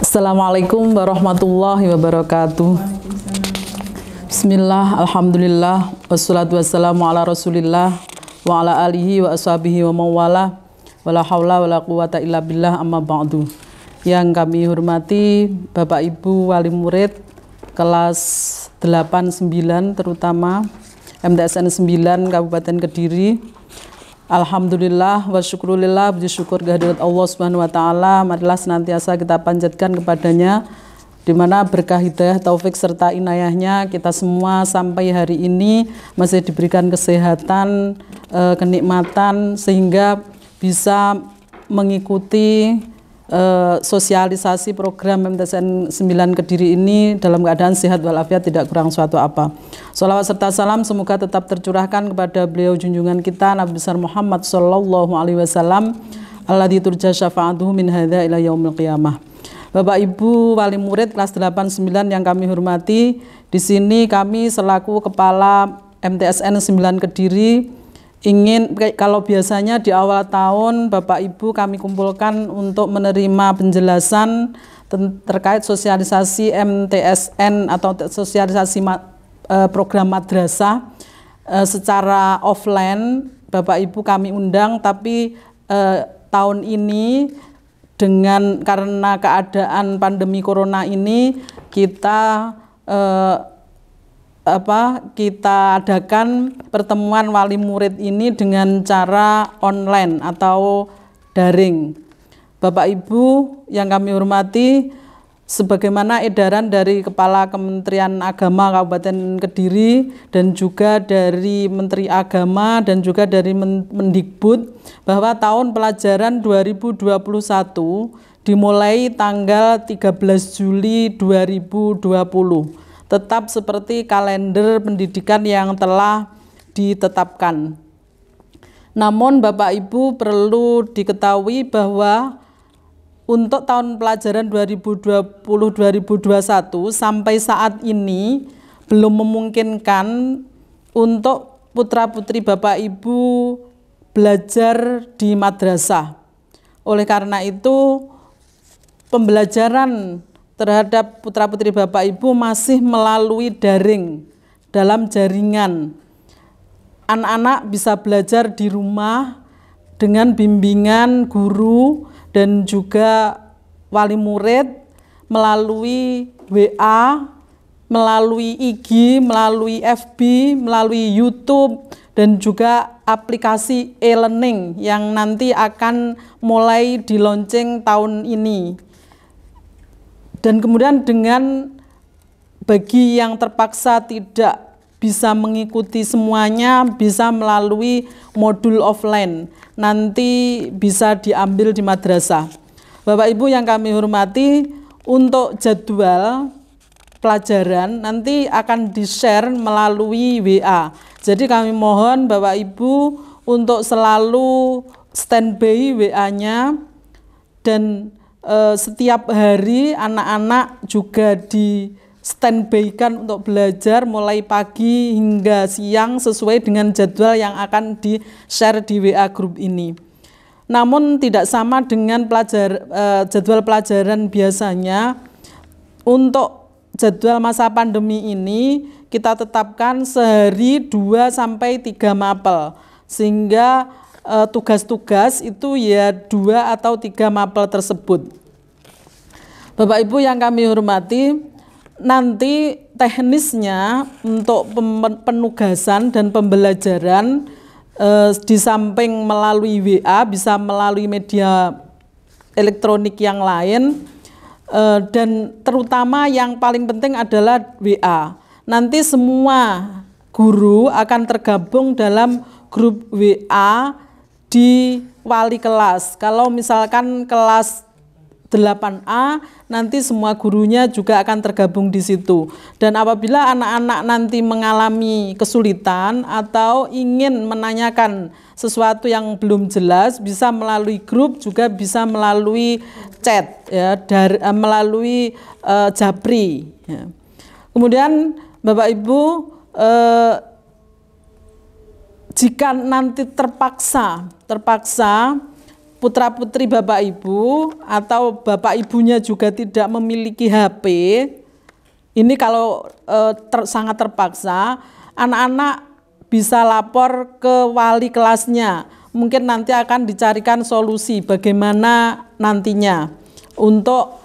Assalamualaikum warahmatullahi wabarakatuh. Bismillah, alhamdulillah, wassalatu wassalamu ala rasulillah wa ala alihi wa ashabihi wa mawala wala hawla wala quwata illa billah, amma ba'du. Yang kami hormati Bapak Ibu wali murid kelas 8-9 terutama MTSN 9 Kabupaten Kediri. Alhamdulillah wa syukurillah, puji syukur kehadirat Allah Subhanahu wa taala, marilah senantiasa kita panjatkan kepadanya, di mana berkah hidayah, taufik serta inayahnya kita semua sampai hari ini masih diberikan kesehatan, kenikmatan sehingga bisa mengikuti sosialisasi program MTSN 9 Kediri ini dalam keadaan sehat walafiat, tidak kurang suatu apa. Sholawat serta salam semoga tetap tercurahkan kepada beliau junjungan kita Nabi besar Muhammad sallallahu alaihi wasallam alladzi turja syafa'atuhu min hadza ila yaumil qiyamah. Bapak Ibu wali murid kelas 8-9 yang kami hormati, di sini kami selaku kepala MTSN 9 Kediri ingin, kalau biasanya di awal tahun Bapak Ibu kami kumpulkan untuk menerima penjelasan terkait sosialisasi MTSN atau sosialisasi program madrasah secara offline, Bapak Ibu kami undang, tapi tahun ini karena keadaan pandemi corona ini kita adakan pertemuan wali murid ini dengan cara online atau daring. Bapak Ibu yang kami hormati, sebagaimana edaran dari Kepala Kementerian Agama Kabupaten Kediri dan juga dari Menteri Agama dan juga dari Mendikbud, bahwa tahun pelajaran 2021 dimulai tanggal 13 Juli 2020. Tetap seperti kalender pendidikan yang telah ditetapkan. Namun Bapak Ibu perlu diketahui bahwa untuk tahun pelajaran 2020-2021 sampai saat ini belum memungkinkan untuk putra-putri Bapak Ibu belajar di madrasah. Oleh karena itu pembelajaran terhadap putra-putri Bapak Ibu masih melalui daring dalam jaringan. Anak-anak bisa belajar di rumah dengan bimbingan guru dan juga wali murid melalui WA, melalui IG, melalui FB, melalui YouTube, dan juga aplikasi e-learning yang nanti akan mulai di-launching tahun ini. Dan kemudian bagi yang terpaksa tidak bisa mengikuti semuanya, bisa melalui modul offline, nanti bisa diambil di madrasah. Bapak Ibu yang kami hormati, untuk jadwal pelajaran nanti akan di-share melalui WA. Jadi kami mohon Bapak Ibu untuk selalu standby WA-nya, dan setiap hari anak-anak juga di standby-kan untuk belajar mulai pagi hingga siang sesuai dengan jadwal yang akan di-share di WA group ini. Namun tidak sama dengan jadwal pelajaran biasanya. Untuk jadwal masa pandemi ini kita tetapkan sehari 2-3 mapel, sehingga tugas-tugas itu ya 2 atau 3 mapel tersebut. Bapak Ibu yang kami hormati, nanti teknisnya untuk penugasan dan pembelajaran di samping melalui WA bisa melalui media elektronik yang lain, dan terutama yang paling penting adalah WA. Nanti semua guru akan tergabung dalam grup WA di wali kelas. Kalau misalkan kelas 8A, nanti semua gurunya juga akan tergabung di situ. Dan apabila anak-anak nanti mengalami kesulitan atau ingin menanyakan sesuatu yang belum jelas, bisa melalui grup, juga bisa melalui chat, ya, melalui Japri. Ya. Kemudian Bapak Ibu, jika nanti terpaksa putra-putri Bapak Ibu atau Bapak Ibunya juga tidak memiliki HP, ini kalau sangat terpaksa, anak-anak bisa lapor ke wali kelasnya. Mungkin nanti akan dicarikan solusi bagaimana nantinya untuk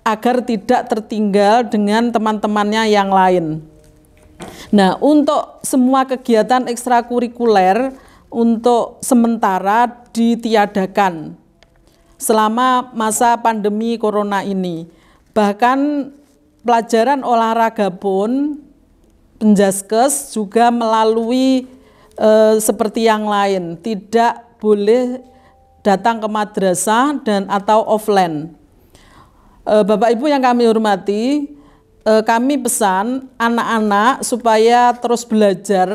agar tidak tertinggal dengan teman-temannya yang lain. Nah, untuk semua kegiatan ekstrakurikuler untuk sementara ditiadakan selama masa pandemi corona ini. Bahkan pelajaran olahraga pun Penjaskes juga melalui seperti yang lain, tidak boleh datang ke madrasah dan atau offline. Bapak Ibu yang kami hormati, kami pesan anak-anak supaya terus belajar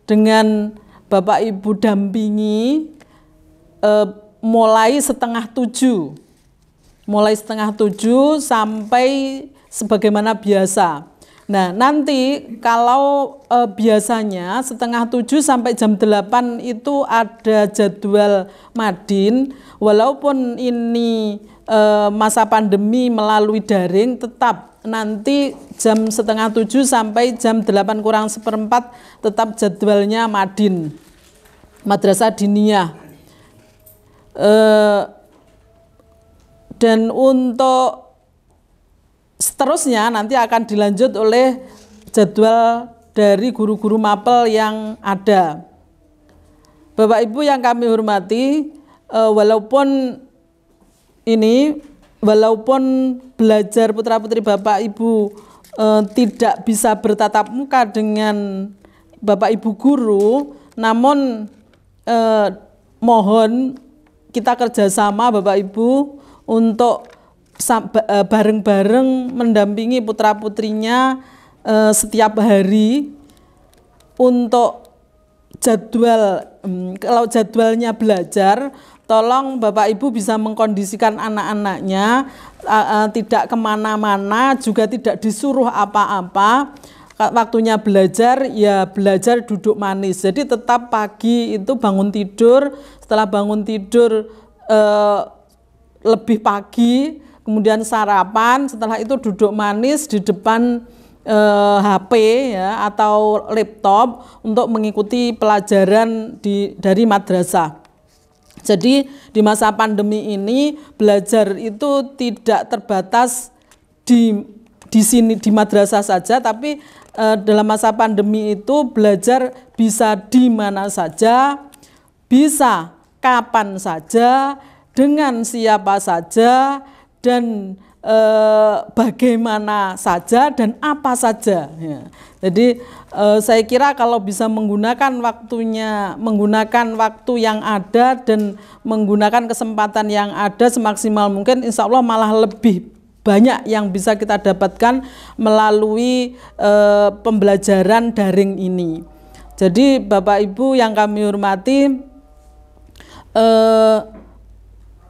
dengan Bapak Ibu dampingi mulai setengah 7 sampai sebagaimana biasa. Nah, nanti kalau biasanya setengah 7 sampai jam 8 itu ada jadwal madin, walaupun ini masa pandemi melalui daring, tetap nanti jam setengah 7 sampai jam 8 kurang seperempat tetap jadwalnya madin, madrasah diniyah. Dan untuk seterusnya nanti akan dilanjut oleh jadwal dari guru-guru mapel yang ada. Bapak Ibu yang kami hormati, walaupun belajar putra-putri Bapak Ibu tidak bisa bertatap muka dengan Bapak Ibu guru, namun mohon kita kerjasama Bapak Ibu untuk bareng-bareng mendampingi putra-putrinya setiap hari untuk jadwal. Kalau jadwalnya belajar, tolong Bapak Ibu bisa mengkondisikan anak-anaknya tidak kemana-mana, juga tidak disuruh apa-apa. Waktunya belajar, ya belajar duduk manis. Jadi tetap pagi itu bangun tidur, setelah bangun tidur lebih pagi, kemudian sarapan, setelah itu duduk manis di depan HP ya, atau laptop untuk mengikuti pelajaran dari madrasah. Jadi di masa pandemi ini belajar itu tidak terbatas di sini di madrasah saja, tapi dalam masa pandemi itu belajar bisa di mana saja, bisa kapan saja, dengan siapa saja, dan bagaimana saja dan apa saja. Ya. Jadi saya kira kalau bisa menggunakan waktu yang ada dan menggunakan kesempatan yang ada semaksimal mungkin, insya Allah malah lebih banyak yang bisa kita dapatkan melalui pembelajaran daring ini. Jadi Bapak Ibu yang kami hormati,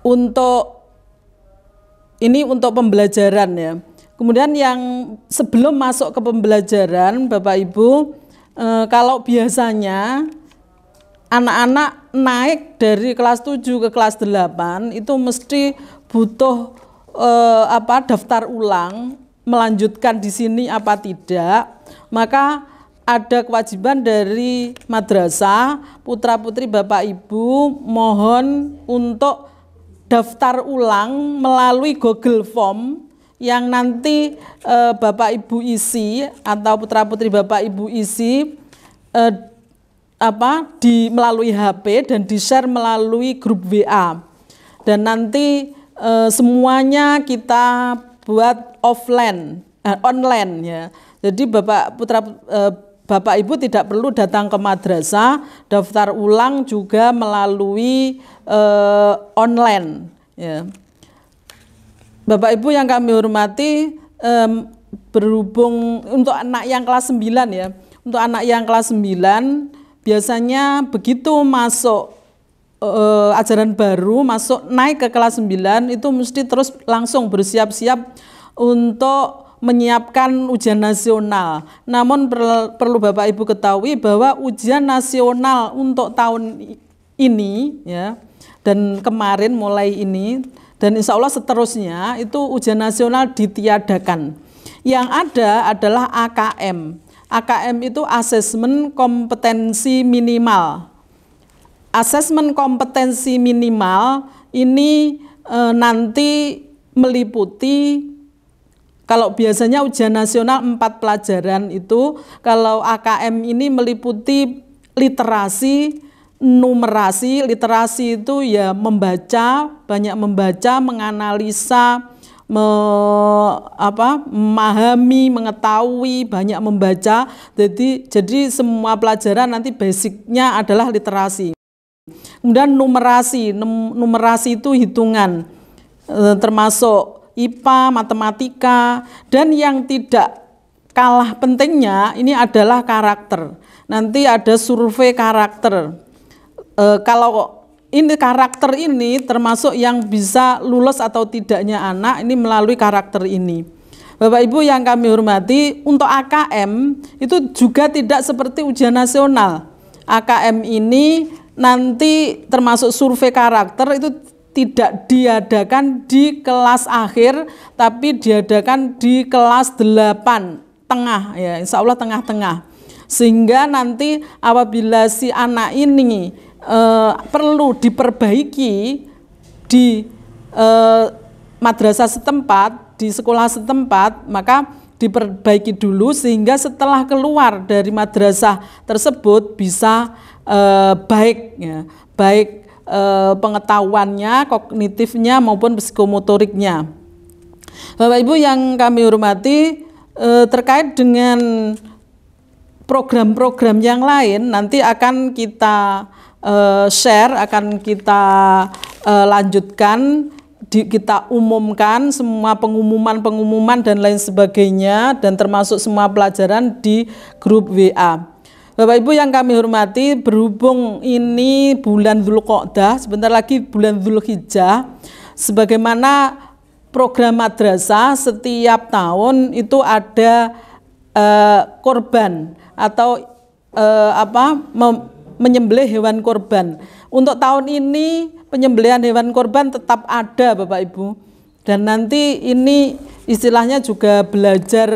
untuk pembelajaran ya. Kemudian yang sebelum masuk ke pembelajaran Bapak Ibu, kalau biasanya anak-anak naik dari kelas 7 ke kelas 8 itu mesti butuh daftar ulang, melanjutkan di sini apa tidak, maka ada kewajiban dari madrasah, putra-putri Bapak Ibu mohon untuk daftar ulang melalui Google Form yang nanti Bapak Ibu isi atau putra-putri Bapak Ibu isi melalui HP dan di-share melalui grup WA. Dan nanti semuanya kita buat online ya. Jadi Bapak Ibu tidak perlu datang ke madrasah, daftar ulang juga melalui online ya. Bapak Ibu yang kami hormati, berhubung untuk anak yang kelas 9 ya. Untuk anak yang kelas 9 biasanya begitu masuk ajaran baru, naik ke kelas 9 itu mesti terus langsung bersiap-siap untuk menyiapkan ujian nasional. Namun perlu Bapak Ibu ketahui bahwa ujian nasional untuk tahun ini ya, Dan kemarin mulai ini dan insya Allah seterusnya itu ujian nasional ditiadakan. Yang ada adalah AKM. AKM itu asesmen kompetensi minimal. Asesmen kompetensi minimal ini nanti meliputi, kalau biasanya ujian nasional 4 pelajaran itu, kalau AKM ini meliputi literasi, numerasi. Literasi itu ya membaca, banyak membaca, menganalisa, memahami, mengetahui, banyak membaca. Jadi semua pelajaran nanti basicnya adalah literasi. Kemudian numerasi itu hitungan, termasuk IPA, matematika, dan yang tidak kalah pentingnya ini adalah karakter. Nanti ada survei karakter. Kalau ini karakter ini termasuk yang bisa lulus atau tidaknya anak ini melalui karakter ini. Bapak Ibu yang kami hormati, untuk AKM itu juga tidak seperti ujian nasional. AKM ini nanti termasuk survei karakter itu tidak diadakan di kelas akhir, tapi diadakan di kelas 8 tengah, ya insya Allah tengah-tengah. Sehingga nanti apabila si anak ini perlu diperbaiki di madrasah setempat, di sekolah setempat, maka diperbaiki dulu sehingga setelah keluar dari madrasah tersebut bisa baik, ya, baik pengetahuannya, kognitifnya maupun psikomotoriknya. Bapak Ibu yang kami hormati, terkait dengan program-program yang lain nanti akan kita share, akan kita lanjutkan, kita umumkan semua pengumuman dan lain sebagainya, dan termasuk semua pelajaran di grup WA. Bapak Ibu yang kami hormati, berhubung ini bulan Dzulqa'dah, sebentar lagi bulan Dzulhijjah, sebagaimana program madrasah setiap tahun itu ada korban atau menyembelih hewan korban. Untuk tahun ini penyembelihan hewan korban tetap ada Bapak Ibu. Dan nanti ini istilahnya juga belajar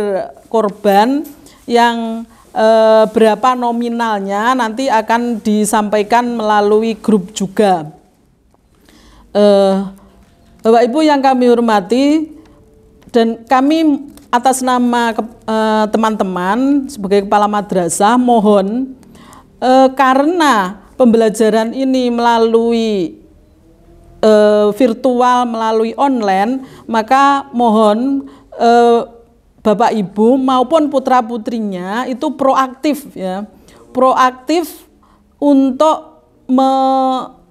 korban yang berapa nominalnya nanti akan disampaikan melalui grup juga. Bapak Ibu yang kami hormati, dan kami atas nama teman-teman sebagai kepala madrasah mohon, karena pembelajaran ini melalui virtual, melalui online, maka mohon Bapak Ibu maupun putra-putrinya itu proaktif, ya, proaktif untuk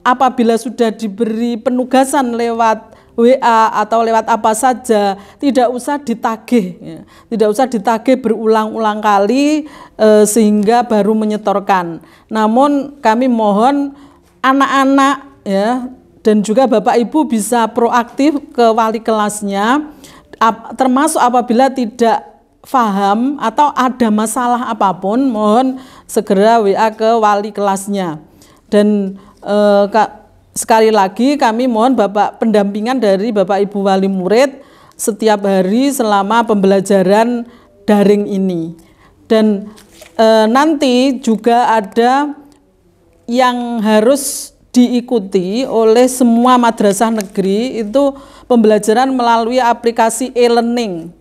apabila sudah diberi penugasan lewat WA atau lewat apa saja, tidak usah ditagih, ya, tidak usah ditagih berulang-ulang kali sehingga baru menyetorkan. Namun kami mohon anak-anak, ya, dan juga Bapak Ibu bisa proaktif ke wali kelasnya, termasuk apabila tidak paham atau ada masalah apapun, mohon segera WA ke wali kelasnya. Dan sekali lagi kami mohon Bapak pendampingan dari Bapak Ibu wali murid setiap hari selama pembelajaran daring ini. Dan nanti juga ada yang harus diikuti oleh semua madrasah negeri, itu pembelajaran melalui aplikasi e-learning.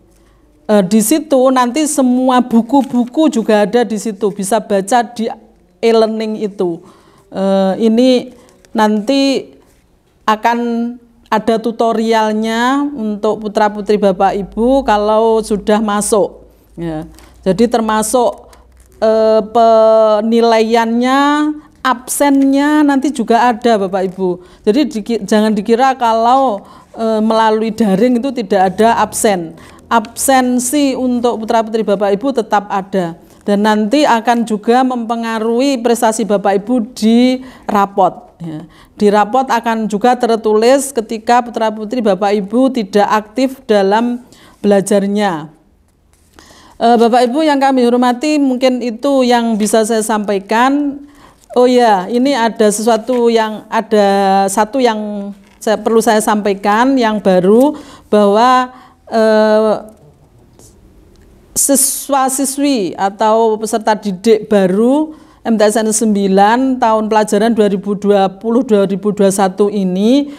Di situ nanti semua buku-buku juga ada di situ, bisa baca di e-learning itu. Ini nanti akan ada tutorialnya untuk putra-putri Bapak Ibu kalau sudah masuk, ya. Jadi termasuk penilaiannya, absennya nanti juga ada Bapak Ibu. Jadi jangan dikira kalau melalui daring itu tidak ada absen. Absensi untuk putra-putri Bapak Ibu tetap ada. Dan nanti akan juga mempengaruhi prestasi Bapak Ibu di rapot. Ya. Di rapot akan juga tertulis ketika putra-putri Bapak Ibu tidak aktif dalam belajarnya. Bapak Ibu yang kami hormati, mungkin itu yang bisa saya sampaikan. Oh ya, ini ada satu yang perlu saya sampaikan yang baru, bahwa siswa-siswi atau peserta didik baru MTSN 9 tahun pelajaran 2020-2021 ini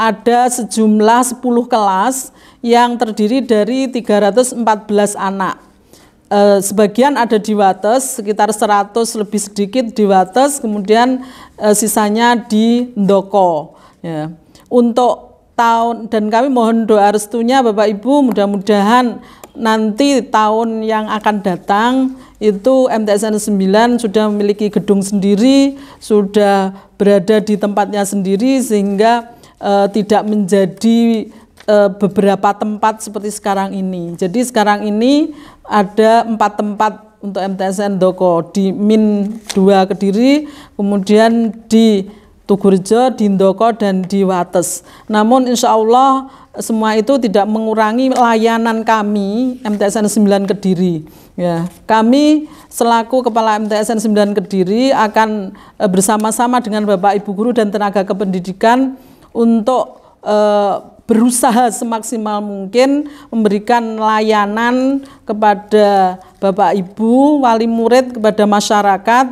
ada sejumlah 10 kelas yang terdiri dari 314 anak. Sebagian ada di Wates, sekitar 100 lebih sedikit di Wates, kemudian sisanya di Ndoko. Ya. Untuk tahun, dan kami mohon doa restunya Bapak Ibu, mudah-mudahan nanti tahun yang akan datang itu MTSN 9 sudah memiliki gedung sendiri, sudah berada di tempatnya sendiri, sehingga tidak menjadi beberapa tempat seperti sekarang ini. Jadi sekarang ini ada 4 tempat untuk MTSN Ndoko, di Min 2 Kediri, kemudian di Tugurejo, di Ndoko, dan di Wates. Namun insya Allah semua itu tidak mengurangi layanan kami MTSN 9 Kediri. Ya, kami selaku Kepala MTSN 9 Kediri akan bersama-sama dengan Bapak Ibu Guru dan tenaga kependidikan untuk berusaha semaksimal mungkin memberikan layanan kepada Bapak Ibu, wali murid, kepada masyarakat,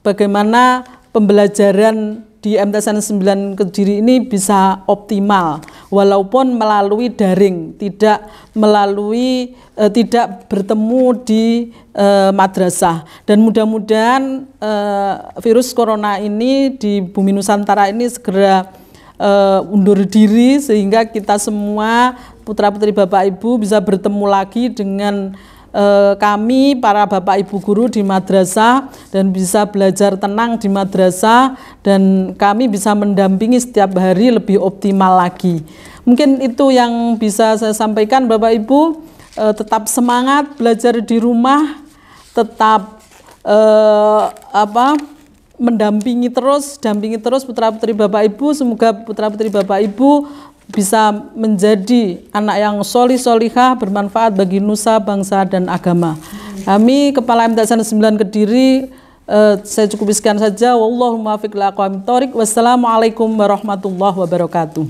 bagaimana pembelajaran di MTSN 9 Kediri ini bisa optimal walaupun melalui daring, tidak bertemu di madrasah. Dan mudah-mudahan virus corona ini di Bumi Nusantara ini segera undur diri, sehingga kita semua putra-putri Bapak Ibu bisa bertemu lagi dengan kami para Bapak Ibu guru di madrasah, dan bisa belajar tenang di madrasah, dan kami bisa mendampingi setiap hari lebih optimal lagi. Mungkin itu yang bisa saya sampaikan Bapak Ibu. Tetap semangat belajar di rumah, tetap dampingi terus putra-putri Bapak Ibu. Semoga putra-putri Bapak Ibu bisa menjadi anak yang solih-solihah, bermanfaat bagi nusa, bangsa, dan agama. Kami Kepala MTSN 9 Kediri, saya cukup sekian saja. Wallahul muwaffiq ila aqwamit thoriq. Wassalamualaikum warahmatullahi wabarakatuh.